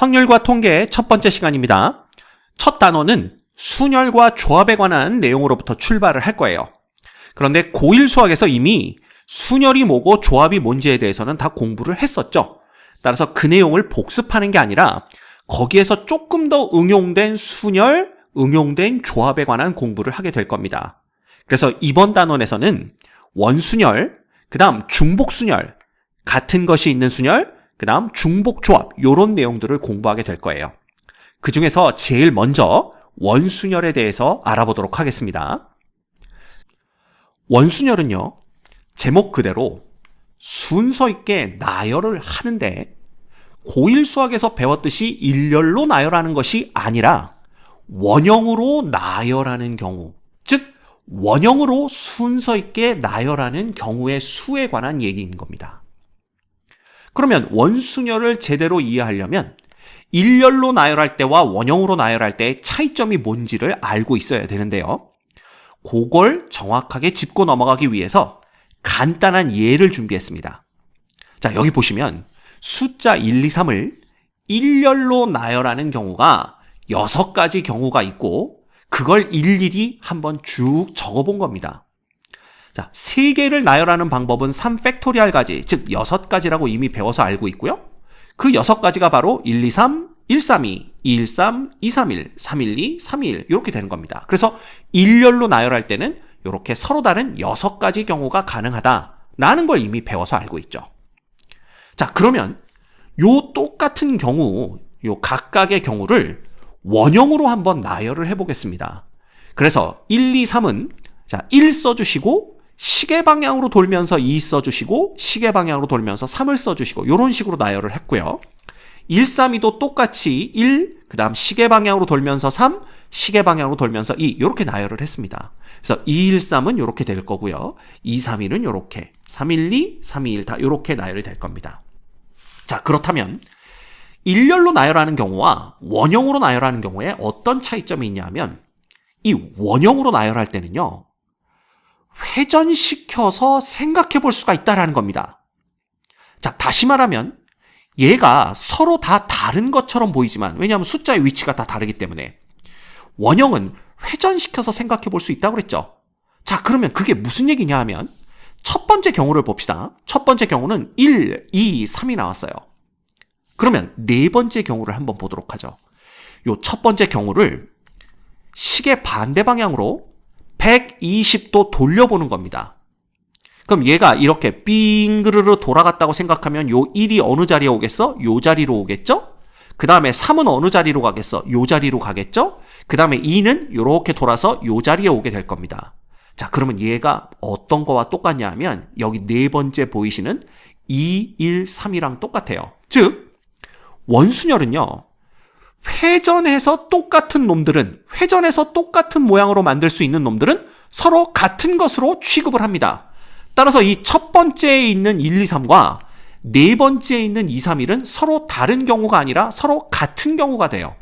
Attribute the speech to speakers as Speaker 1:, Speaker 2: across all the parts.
Speaker 1: 확률과 통계의 첫 번째 시간입니다. 첫 단원은 순열과 조합에 관한 내용으로부터 출발을 할 거예요. 그런데 고1 수학에서 이미 순열이 뭐고 조합이 뭔지에 대해서는 다 공부를 했었죠. 따라서 그 내용을 복습하는 게 아니라 거기에서 조금 더 응용된 순열, 응용된 조합에 관한 공부를 하게 될 겁니다. 그래서 이번 단원에서는 원순열, 그 다음 중복순열, 같은 것이 있는 순열, 그 다음 중복조합 이런 내용들을 공부하게 될 거예요. 그 중에서 제일 먼저 원순열에 대해서 알아보도록 하겠습니다. 원순열은요, 제목 그대로 순서 있게 나열을 하는데 고1 수학에서 배웠듯이 일렬로 나열하는 것이 아니라 원형으로 나열하는 경우, 즉 원형으로 순서 있게 나열하는 경우의 수에 관한 얘기인 겁니다. 그러면 원순열을 제대로 이해하려면 일렬로 나열할 때와 원형으로 나열할 때의 차이점이 뭔지를 알고 있어야 되는데요. 그걸 정확하게 짚고 넘어가기 위해서 간단한 예를 준비했습니다. 자, 여기 보시면 숫자 1, 2, 3을 일렬로 나열하는 경우가 6가지 경우가 있고 그걸 일일이 한번 쭉 적어본 겁니다. 자, 3개를 나열하는 방법은 3팩토리얼까지, 즉 6가지라고 이미 배워서 알고 있고요. 그 6가지가 바로 1, 2, 3, 1, 3, 2, 2, 1, 3, 2, 3, 1, 3, 1, 2, 3, 2, 1 이렇게 되는 겁니다. 그래서 일렬로 나열할 때는 이렇게 서로 다른 6가지 경우가 가능하다라는 걸 이미 배워서 알고 있죠. 자, 그러면 요 똑같은 경우, 요 각각의 경우를 원형으로 한번 나열을 해보겠습니다. 그래서 1, 2, 3은 자, 1 써주시고 시계 방향으로 돌면서 2 써주시고 시계 방향으로 돌면서 3을 써주시고 이런 식으로 나열을 했고요. 1, 3, 2도 똑같이 1, 그 다음 시계 방향으로 돌면서 3, 시계 방향으로 돌면서 2 이렇게 나열을 했습니다. 그래서 2, 1, 3은 이렇게 될 거고요. 2, 3, 1은 이렇게, 3, 1, 2, 3, 2, 1 다 이렇게 나열이 될 겁니다. 자, 그렇다면 일렬로 나열하는 경우와 원형으로 나열하는 경우에 어떤 차이점이 있냐면 이 원형으로 나열할 때는요, 회전시켜서 생각해 볼 수가 있다는 겁니다. 자, 다시 말하면 얘가 서로 다 다른 것처럼 보이지만, 왜냐하면 숫자의 위치가 다 다르기 때문에 원형은 회전시켜서 생각해 볼 수 있다고 그랬죠. 자, 그러면 그게 무슨 얘기냐 하면 첫 번째 경우를 봅시다. 첫 번째 경우는 1, 2, 3이 나왔어요. 그러면 네 번째 경우를 한번 보도록 하죠. 요 첫 번째 경우를 시계 반대 방향으로 120도 돌려보는 겁니다. 그럼 얘가 이렇게 빙그르르 돌아갔다고 생각하면 요 1이 어느 자리에 오겠어? 요 자리로 오겠죠? 그 다음에 3은 어느 자리로 가겠어? 요 자리로 가겠죠? 그 다음에 2는 요렇게 돌아서 요 자리에 오게 될 겁니다. 자, 그러면 얘가 어떤 거와 똑같냐 하면 여기 네 번째 보이시는 2, 1, 3이랑 똑같아요. 즉 원순열은요, 회전해서 똑같은 놈들은, 회전해서 똑같은 모양으로 만들 수 있는 놈들은 서로 같은 것으로 취급을 합니다. 따라서 이 첫 번째에 있는 1, 2, 3과 네 번째에 있는 2, 3, 1은 서로 다른 경우가 아니라 서로 같은 경우가 돼요.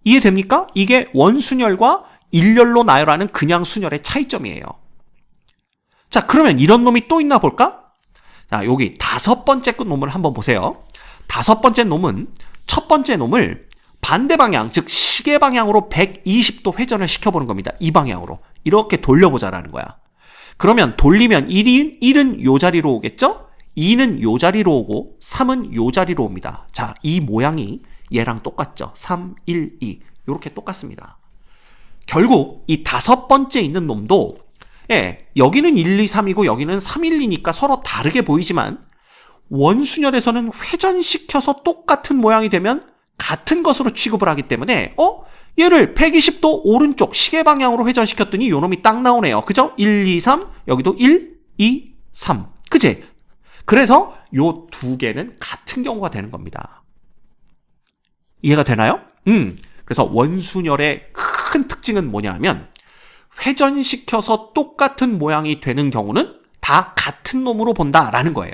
Speaker 1: 이해됩니까? 이게 원순열과 일렬로 나열하는 그냥 순열의 차이점이에요. 자, 그러면 이런 놈이 또 있나 볼까? 자, 여기 5번째 놈을 한번 보세요. 5번째 놈은 첫 번째 놈을 반대 방향, 즉 시계 방향으로 120도 회전을 시켜보는 겁니다. 이 방향으로. 이렇게 돌려보자라는 거야. 그러면 돌리면 1은 요 자리로 오겠죠? 2는 요 자리로 오고 3은 요 자리로 옵니다. 자, 이 모양이 얘랑 똑같죠? 3, 1, 2 이렇게 똑같습니다. 결국 이 5번째 있는 놈도 여기는 1, 2, 3이고 여기는 3, 1, 2니까 서로 다르게 보이지만 원순열에서는 회전시켜서 똑같은 모양이 되면 같은 것으로 취급을 하기 때문에 얘를 120도 오른쪽 시계 방향으로 회전시켰더니 요놈이 딱 나오네요. 그죠? 1, 2, 3 여기도 1, 2, 3 그치? 그래서 요 두 개는 같은 경우가 되는 겁니다. 이해가 되나요? 그래서 원순열의 큰 특징은 뭐냐 하면 회전시켜서 똑같은 모양이 되는 경우는 다 같은 놈으로 본다라는 거예요.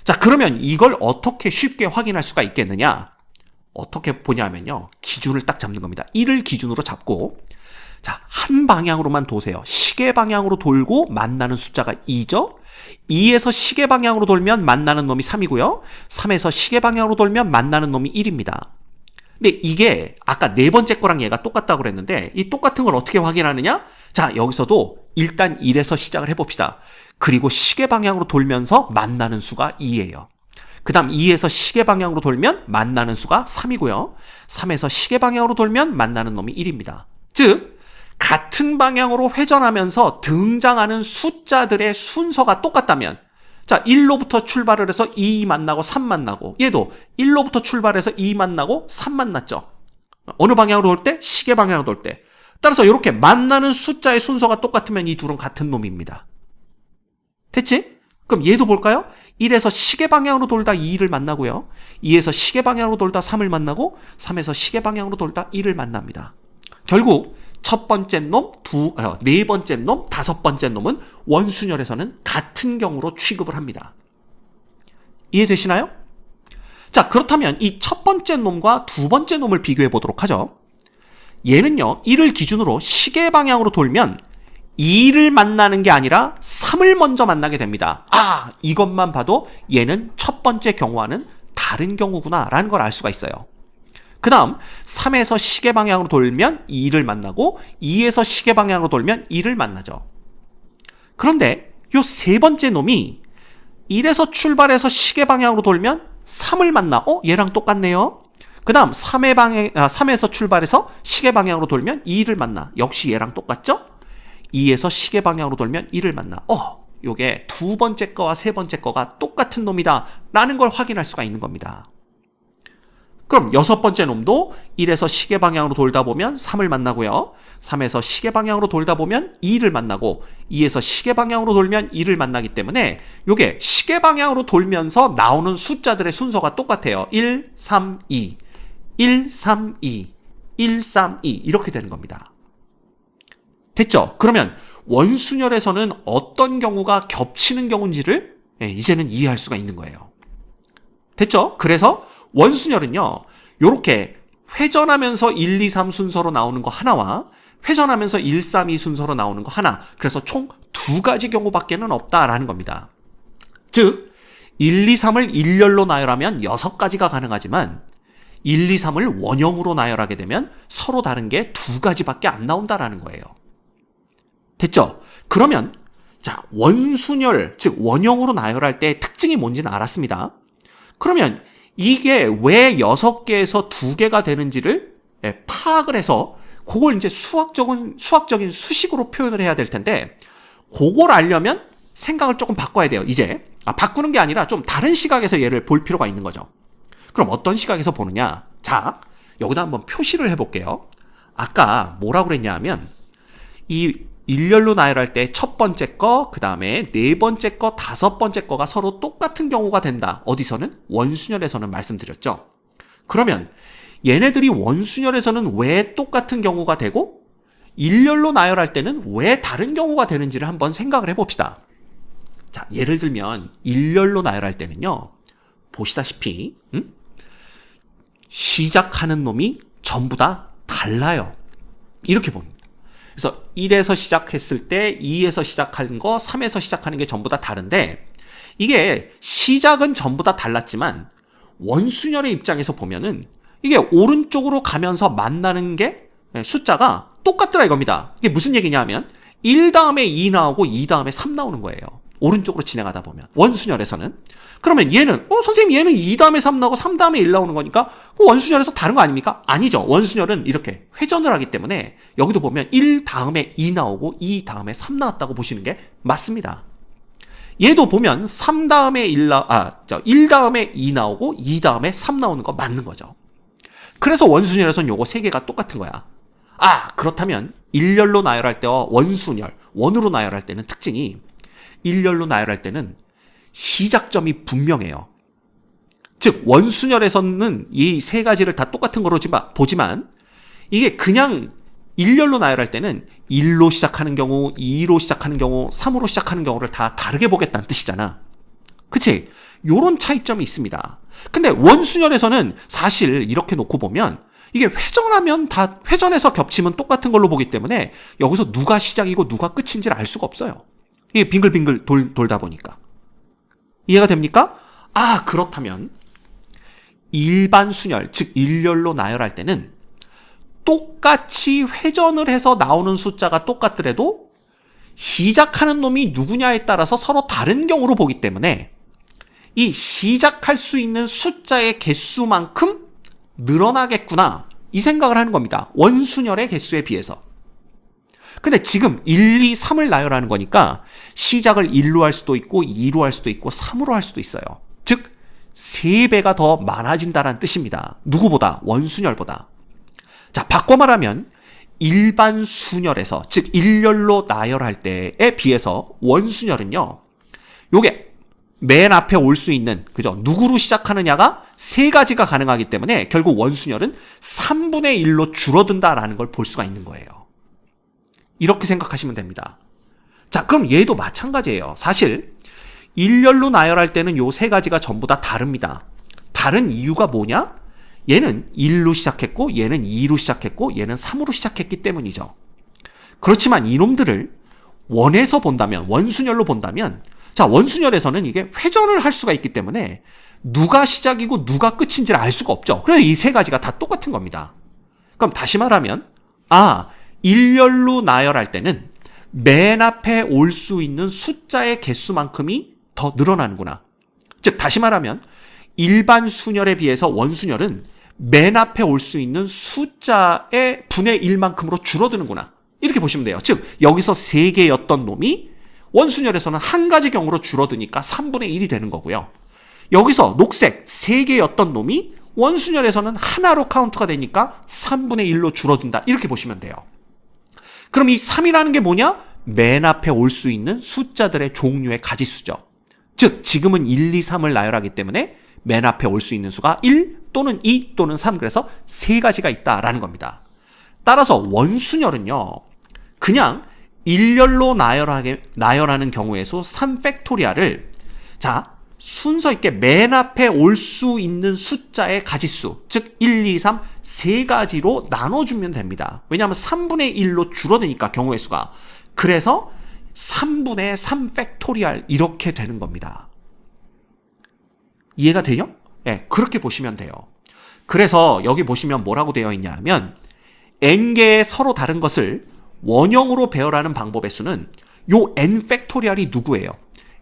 Speaker 1: 자, 그러면 이걸 어떻게 쉽게 확인할 수가 있겠느냐? 어떻게 보냐면요, 기준을 딱 잡는 겁니다. 1을 기준으로 잡고, 자, 한 방향으로만 도세요. 시계 방향으로 돌고 만나는 숫자가 2죠? 2에서 시계 방향으로 돌면 만나는 놈이 3이고요. 3에서 시계 방향으로 돌면 만나는 놈이 1입니다. 근데 이게 아까 네 번째 거랑 얘가 똑같다고 그랬는데 이 똑같은 걸 어떻게 확인하느냐? 자, 여기서도 일단 1에서 시작을 해봅시다. 그리고 시계 방향으로 돌면서 만나는 수가 2예요. 그 다음 2에서 시계 방향으로 돌면 만나는 수가 3이고요. 3에서 시계 방향으로 돌면 만나는 놈이 1입니다. 즉 같은 방향으로 회전하면서 등장하는 숫자들의 순서가 똑같다면, 자, 1로부터 출발을 해서 2 만나고 3 만나고, 얘도 1로부터 출발해서 2 만나고 3 만났죠. 어느 방향으로 돌 때? 시계 방향으로 돌 때. 따라서 이렇게 만나는 숫자의 순서가 똑같으면 이 둘은 같은 놈입니다. 됐지? 그럼 얘도 볼까요? 1에서 시계 방향으로 돌다 2를 만나고요. 2에서 시계 방향으로 돌다 3을 만나고 3에서 시계 방향으로 돌다 1을 만납니다. 결국 첫 번째 놈, 네 번째 놈, 다섯 번째 놈은 원순열에서는 같은 경우로 취급을 합니다. 이해되시나요? 자, 그렇다면 이 첫 번째 놈과 두 번째 놈을 비교해 보도록 하죠. 얘는요, 1을 기준으로 시계 방향으로 돌면 2를 만나는 게 아니라 3을 먼저 만나게 됩니다. 아, 이것만 봐도 얘는 첫 번째 경우와는 다른 경우구나 라는 걸 알 수가 있어요. 그 다음 3에서 시계 방향으로 돌면 2를 만나고 2에서 시계 방향으로 돌면 1을 만나죠. 그런데 요 세 번째 놈이 1에서 출발해서 시계 방향으로 돌면 3을 만나. 얘랑 똑같네요. 그 다음 3에서 출발해서 시계 방향으로 돌면 2를 만나. 역시 얘랑 똑같죠? 2에서 시계 방향으로 돌면 1을 만나. 요게 두 번째 거와 세 번째 거가 똑같은 놈이다 라는 걸 확인할 수가 있는 겁니다. 그럼 여섯 번째 놈도 1에서 시계 방향으로 돌다 보면 3을 만나고요. 3에서 시계 방향으로 돌다 보면 2를 만나고 2에서 시계 방향으로 돌면 1을 만나기 때문에 요게 시계 방향으로 돌면서 나오는 숫자들의 순서가 똑같아요. 1, 3, 2, 1, 3, 2, 1, 3, 2 이렇게 되는 겁니다. 됐죠? 그러면 원순열에서는 어떤 경우가 겹치는 경우인지를 이제는 이해할 수가 있는 거예요. 됐죠? 그래서 원순열은요, 요렇게 회전하면서 1, 2, 3 순서로 나오는 거 하나와 회전하면서 1, 3, 2 순서로 나오는 거 하나, 그래서 총 두 가지 경우밖에는 없다라는 겁니다. 즉 1, 2, 3을 일렬로 나열하면 6가지가 가능하지만 1, 2, 3을 원형으로 나열하게 되면 서로 다른 게 두 가지밖에 안 나온다라는 거예요. 됐죠? 그러면 자, 원순열, 즉 원형으로 나열할 때 특징이 뭔지는 알았습니다. 그러면 이게 왜 6개에서 2개가 되는지를 파악을 해서 그걸 이제 수학적인 수식으로 표현을 해야 될 텐데, 그걸 알려면 생각을 조금 바꿔야 돼요. 이제 바꾸는 게 아니라 좀 다른 시각에서 얘를 볼 필요가 있는 거죠. 그럼 어떤 시각에서 보느냐? 자, 여기다 한번 표시를 해볼게요. 아까 뭐라고 그랬냐 하면 이 일렬로 나열할 때 첫 번째 거, 그 다음에 네 번째 거, 다섯 번째 거가 서로 똑같은 경우가 된다. 어디서는? 원순열에서는 말씀드렸죠. 그러면 얘네들이 원순열에서는 왜 똑같은 경우가 되고 일렬로 나열할 때는 왜 다른 경우가 되는지를 한번 생각을 해봅시다. 자, 예를 들면 일렬로 나열할 때는요, 보시다시피 시작하는 놈이 전부 다 달라요. 이렇게 봅니다. 그래서 1에서 시작했을 때 2에서 시작하는 거, 3에서 시작하는 게 전부 다 다른데, 이게 시작은 전부 다 달랐지만 원순열의 입장에서 보면은 이게 오른쪽으로 가면서 만나는 게 숫자가 똑같더라 이겁니다. 이게 무슨 얘기냐 하면 1 다음에 2 나오고 2 다음에 3 나오는 거예요. 오른쪽으로 진행하다 보면 원순열에서는. 그러면 얘는 선생님 얘는 2 다음에 3 나오고 3 다음에 1 나오는 거니까 원순열에서 다른 거 아닙니까? 아니죠. 원순열은 이렇게 회전을 하기 때문에 여기도 보면 1 다음에 2 나오고 2 다음에 3 나왔다고 보시는 게 맞습니다. 얘도 보면 3 다음에 1 다음에 2 나오고 2 다음에 3 나오는 거 맞는 거죠. 그래서 원순열에서는 요거 3개가 똑같은 거야. 그렇다면 일렬로 나열할 때와 원순열, 원으로 나열할 때는 특징이, 일렬로 나열할 때는 시작점이 분명해요. 즉 원순열에서는 이 세 가지를 다 똑같은 거로 보지만 이게 그냥 일렬로 나열할 때는 1로 시작하는 경우, 2로 시작하는 경우, 3으로 시작하는 경우를 다 다르게 보겠다는 뜻이잖아. 그치? 요런 차이점이 있습니다. 근데 원순열에서는 사실 이렇게 놓고 보면 이게 회전하면 다 회전해서 겹치면 똑같은 걸로 보기 때문에 여기서 누가 시작이고 누가 끝인지를 알 수가 없어요. 이게 빙글빙글 돌다 보니까. 이해가 됩니까? 아, 그렇다면 일반 순열, 즉 일렬로 나열할 때는 똑같이 회전을 해서 나오는 숫자가 똑같더라도 시작하는 놈이 누구냐에 따라서 서로 다른 경우로 보기 때문에 이 시작할 수 있는 숫자의 개수만큼 늘어나겠구나, 이 생각을 하는 겁니다. 원순열의 개수에 비해서. 근데 지금 1, 2, 3을 나열하는 거니까 시작을 1로 할 수도 있고 2로 할 수도 있고 3으로 할 수도 있어요. 즉 3배가 더 많아진다는 뜻입니다. 누구보다? 원순열보다. 자, 바꿔 말하면 일반 순열에서, 즉 일렬로 나열할 때에 비해서 원순열은요, 요게 맨 앞에 올 수 있는, 그죠? 누구로 시작하느냐가 3가지가 가능하기 때문에 결국 원순열은 3분의 1로 줄어든다라는 걸 볼 수가 있는 거예요. 이렇게 생각하시면 됩니다. 자, 그럼 얘도 마찬가지예요. 사실 일렬로 나열할 때는 요 3가지가 전부 다 다릅니다. 다른 이유가 뭐냐? 얘는 1로 시작했고 얘는 2로 시작했고 얘는 3으로 시작했기 때문이죠. 그렇지만 이놈들을 원에서 본다면, 원순열로 본다면, 자, 원순열에서는 이게 회전을 할 수가 있기 때문에 누가 시작이고 누가 끝인지를 알 수가 없죠. 그래서 이 3가지가 다 똑같은 겁니다. 그럼 다시 말하면, 일렬로 나열할 때는 맨 앞에 올 수 있는 숫자의 개수만큼이 더 늘어나는구나. 즉 다시 말하면 일반 순열에 비해서 원순열은 맨 앞에 올 수 있는 숫자의 분의 1만큼으로 줄어드는구나, 이렇게 보시면 돼요. 즉 여기서 3개였던 놈이 원순열에서는 한 가지 경우로 줄어드니까 3분의 1이 되는 거고요. 여기서 녹색 3개였던 놈이 원순열에서는 하나로 카운트가 되니까 3분의 1로 줄어든다, 이렇게 보시면 돼요. 그럼 이 3이라는 게 뭐냐? 맨 앞에 올 수 있는 숫자들의 종류의 가지수죠. 즉 지금은 1, 2, 3을 나열하기 때문에 맨 앞에 올 수 있는 수가 1 또는 2 또는 3, 그래서 3가지가 있다라는 겁니다. 따라서 원순열은요, 그냥 일렬로 나열하는 경우의 수 3팩토리알을, 자, 순서 있게 맨 앞에 올 수 있는 숫자의 가지수, 즉 1, 2, 3, 3가지로 나눠주면 됩니다. 왜냐하면 3분의 1로 줄어드니까 경우의 수가. 그래서 3분의 3팩토리알 이렇게 되는 겁니다. 이해가 돼요? 네, 그렇게 보시면 돼요. 그래서 여기 보시면 뭐라고 되어 있냐 하면 n개의 서로 다른 것을 원형으로 배열하는 방법의 수는 요 n팩토리알이 누구예요?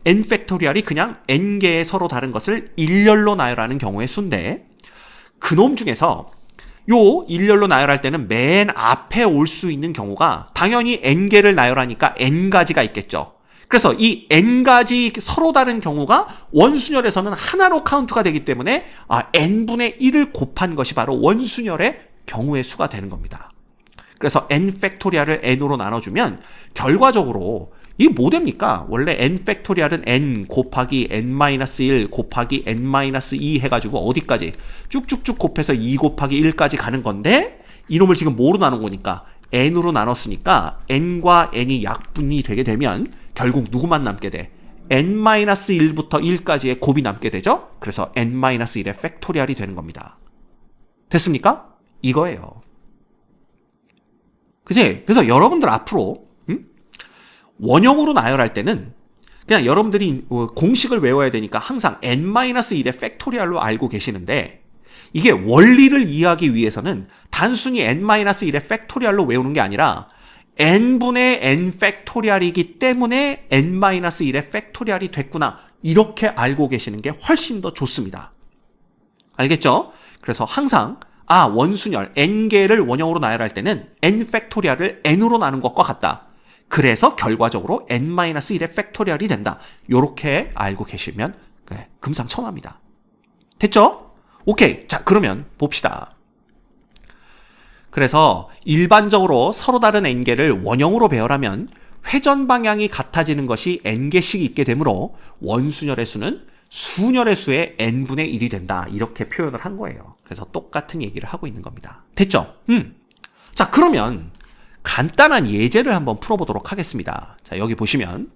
Speaker 1: n팩토리알이 그냥 n개의 서로 다른 것을 일렬로 나열하는 경우의 수인데, 그놈 중에서 요 일렬로 나열할 때는 맨 앞에 올 수 있는 경우가 당연히 n개를 나열하니까 n가지가 있겠죠. 그래서 이 n가지 서로 다른 경우가 원순열에서는 하나로 카운트가 되기 때문에 n분의 1을 곱한 것이 바로 원순열의 경우의 수가 되는 겁니다. 그래서 n팩토리알을 n으로 나눠주면 결과적으로 이게 뭐 됩니까? 원래 n팩토리알은 n 곱하기 n-1 곱하기 n-2 해가지고 어디까지? 쭉쭉쭉 곱해서 2 곱하기 1까지 가는 건데, 이놈을 지금 뭐로 나눈 거니까? n으로 나눴으니까 n과 n이 약분이 되게 되면 결국 누구만 남게 돼? n-1부터 1까지의 곱이 남게 되죠? 그래서 n-1의 팩토리알이 되는 겁니다. 됐습니까? 이거예요. 그치? 그래서 여러분들 앞으로 원형으로 나열할 때는 그냥 여러분들이 공식을 외워야 되니까 항상 n-1의 팩토리알로 알고 계시는데, 이게 원리를 이해하기 위해서는 단순히 n-1의 팩토리알로 외우는 게 아니라 n분의 n 팩토리알이기 때문에 n-1의 팩토리알이 됐구나, 이렇게 알고 계시는 게 훨씬 더 좋습니다. 알겠죠? 그래서 항상 원순열 n개를 원형으로 나열할 때는 n 팩토리알을 n으로 나눈 것과 같다. 그래서 결과적으로 n-1의 팩토리알이 된다. 요렇게 알고 계시면 금상첨화입니다. 됐죠? 오케이. 자, 그러면 봅시다. 그래서 일반적으로 서로 다른 n개를 원형으로 배열하면 회전 방향이 같아지는 것이 n개씩 있게 되므로 원순열의 수는 순열의 수의 n분의 1이 된다, 이렇게 표현을 한 거예요. 그래서 똑같은 얘기를 하고 있는 겁니다. 됐죠? 자, 그러면 간단한 예제를 한번 풀어보도록 하겠습니다. 자, 여기 보시면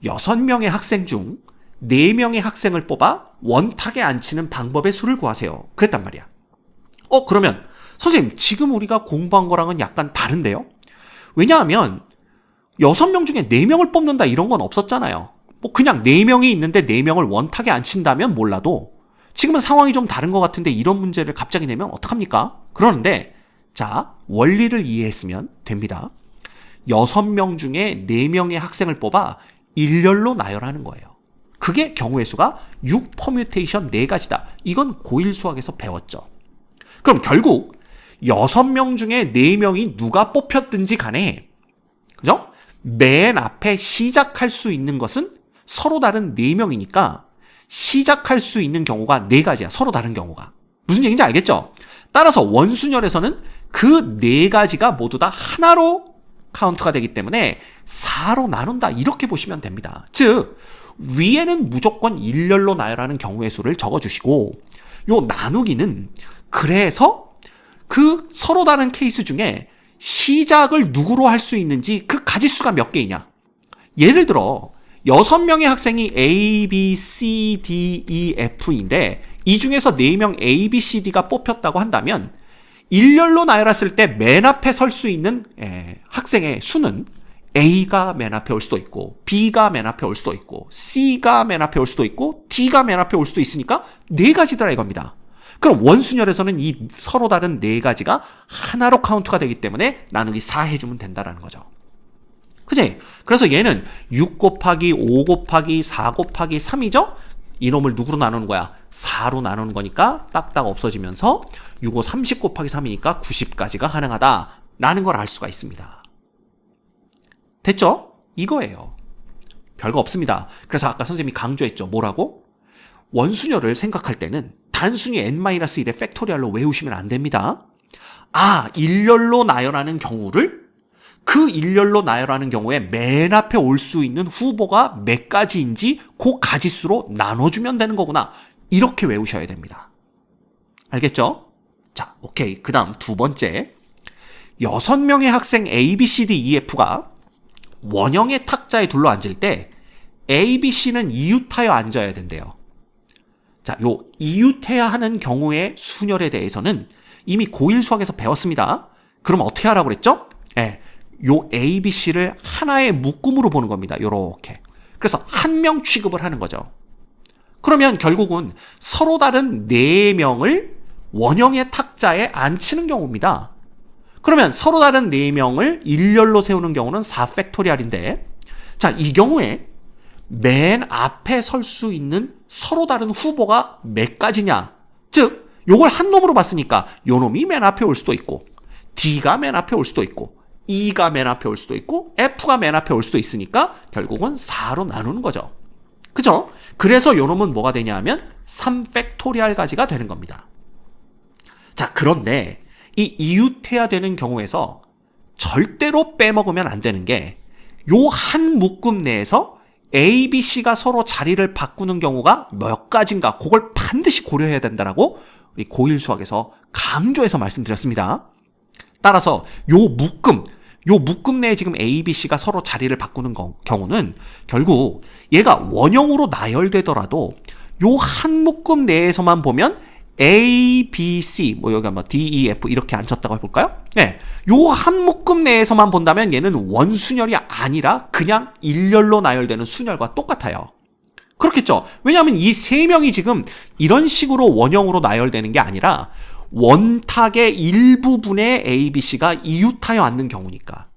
Speaker 1: 6명의 학생 중 4명의 학생을 뽑아 원탁에 앉히는 방법의 수를 구하세요. 그랬단 말이야. 그러면 선생님, 지금 우리가 공부한 거랑은 약간 다른데요? 왜냐하면 6명 중에 4명을 뽑는다 이런 건 없었잖아요. 뭐 그냥 4명이 있는데 4명을 원탁에 안 친다면 몰라도 지금은 상황이 좀 다른 것 같은데 이런 문제를 갑자기 내면 어떡합니까? 그러는데 자, 원리를 이해했으면 됩니다. 6명 중에 4명의 학생을 뽑아 일렬로 나열하는 거예요. 그게 경우의 수가 6 퍼뮤테이션 4가지다. 이건 고1 수학에서 배웠죠. 그럼 결국 6명 중에 4명이 누가 뽑혔든지 간에 그죠? 맨 앞에 시작할 수 있는 것은 서로 다른 4명이니까 시작할 수 있는 경우가 4가지야. 서로 다른 경우가. 무슨 얘기인지 알겠죠? 따라서 원순열에서는 그 4가지가 모두 다 하나로 카운트가 되기 때문에 4로 나눈다. 이렇게 보시면 됩니다. 즉 위에는 무조건 일렬로 나열하는 경우의 수를 적어주시고 요 나누기는 그래서 그 서로 다른 케이스 중에 시작을 누구로 할 수 있는지 그 가지수가 몇 개이냐. 예를 들어 6명의 학생이 A, B, C, D, E, F인데 이 중에서 4명 A, B, C, D가 뽑혔다고 한다면 일렬로 나열했을 때 맨 앞에 설 수 있는 학생의 수는 A가 맨 앞에 올 수도 있고 B가 맨 앞에 올 수도 있고 C가 맨 앞에 올 수도 있고 D가 맨 앞에 올 수도 있으니까 4가지더라 이겁니다. 그럼 원순열에서는 이 서로 다른 4가지가 하나로 카운트가 되기 때문에 나누기 4 해주면 된다라는 거죠. 그치? 그래서 얘는 6 곱하기 5 곱하기 4 곱하기 3이죠? 이놈을 누구로 나누는 거야? 4로 나누는 거니까 딱딱 없어지면서 6, 5, 30 곱하기 3이니까 90까지가 가능하다라는 걸 알 수가 있습니다. 됐죠? 이거예요. 별거 없습니다. 그래서 아까 선생님이 강조했죠. 뭐라고? 원순열을 생각할 때는 단순히 n-1의 팩토리얼로 외우시면 안 됩니다. 아, 일렬로 나열하는 경우를 그 일렬로 나열하는 경우에 맨 앞에 올 수 있는 후보가 몇 가지인지 그 가지수로 나눠주면 되는 거구나. 이렇게 외우셔야 됩니다. 알겠죠? 자, 오케이. 그 다음 2번째. 6명의 학생 A, B, C, D, E, F가 원형의 탁자에 둘러앉을 때 A, B, C는 이웃하여 앉아야 된대요. 자, 요 이웃해야 하는 경우의 순열에 대해서는 이미 고1 수학에서 배웠습니다. 그럼 어떻게 하라고 그랬죠? 요 A, B, C를 하나의 묶음으로 보는 겁니다. 요렇게. 그래서 한 명 취급을 하는 거죠. 그러면 결국은 서로 다른 4명을 원형의 탁자에 앉히는 경우입니다. 그러면 서로 다른 4명을 일렬로 세우는 경우는 4팩토리얼인데 자, 이 경우에 맨 앞에 설 수 있는 서로 다른 후보가 몇 가지냐? 즉, 요걸 한 놈으로 봤으니까 요 놈이 맨 앞에 올 수도 있고 D가 맨 앞에 올 수도 있고 E가 맨 앞에 올 수도 있고 F가 맨 앞에 올 수도 있으니까 결국은 4로 나누는 거죠. 그죠? 그래서 요 놈은 뭐가 되냐 하면 3팩토리얼 가지가 되는 겁니다. 자, 그런데 이 이웃해야 되는 경우에서 절대로 빼먹으면 안 되는 게 요 한 묶음 내에서 A, B, C가 서로 자리를 바꾸는 경우가 몇 가지인가 그걸 반드시 고려해야 된다라고 우리 고1 수학에서 강조해서 말씀드렸습니다. 따라서 요 묶음 내에 지금 A, B, C가 서로 자리를 바꾸는 경우는 결국 얘가 원형으로 나열되더라도 요 한 묶음 내에서만 보면 A, B, C, 뭐 여기가 뭐 D, E, F 이렇게 앉혔다고 해볼까요? 네. 요 한 묶음 내에서만 본다면 얘는 원순열이 아니라 그냥 일렬로 나열되는 순열과 똑같아요. 그렇겠죠? 왜냐하면 이 3명이 지금 이런 식으로 원형으로 나열되는 게 아니라 원탁의 일부분에 A, B, C가 이웃하여 앉는 경우니까.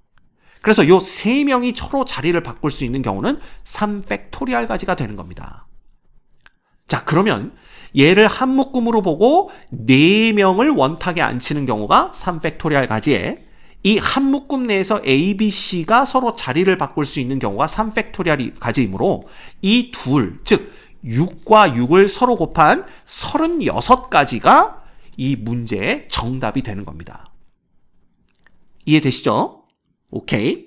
Speaker 1: 그래서 요 3명이 서로 자리를 바꿀 수 있는 경우는 3팩토리얼 가지가 되는 겁니다. 자, 그러면 얘를 한 묶음으로 보고 4명을 원탁에 앉히는 경우가 3팩토리얼 가지에 이 한 묶음 내에서 A, B, C가 서로 자리를 바꿀 수 있는 경우가 3팩토리얼 가지이므로 이 둘, 즉 6과 6을 서로 곱한 36가지가 이 문제의 정답이 되는 겁니다. 이해되시죠? 오케이.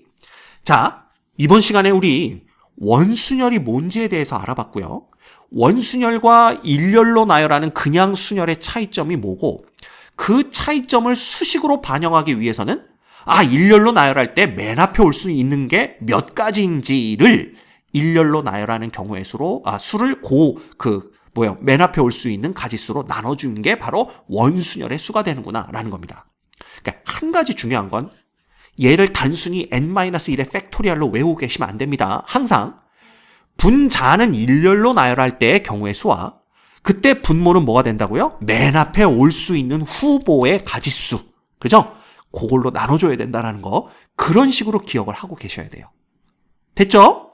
Speaker 1: 자, 이번 시간에 우리 원순열이 뭔지에 대해서 알아봤고요. 원순열과 일렬로 나열하는 그냥 순열의 차이점이 뭐고 그 차이점을 수식으로 반영하기 위해서는 일렬로 나열할 때 맨 앞에 올 수 있는 게 몇 가지인지를 일렬로 나열하는 경우의 수를 맨 앞에 올 수 있는 가지수로 나눠주는 게 바로 원순열의 수가 되는구나 라는 겁니다. 그러니까 한 가지 중요한 건 얘를 단순히 n-1의 팩토리얼로 외우고 계시면 안 됩니다. 항상 분자는 일렬로 나열할 때의 경우의 수와 그때 분모는 뭐가 된다고요? 맨 앞에 올 수 있는 후보의 가지수. 그죠? 그걸로 나눠줘야 된다는 거. 그런 식으로 기억을 하고 계셔야 돼요. 됐죠?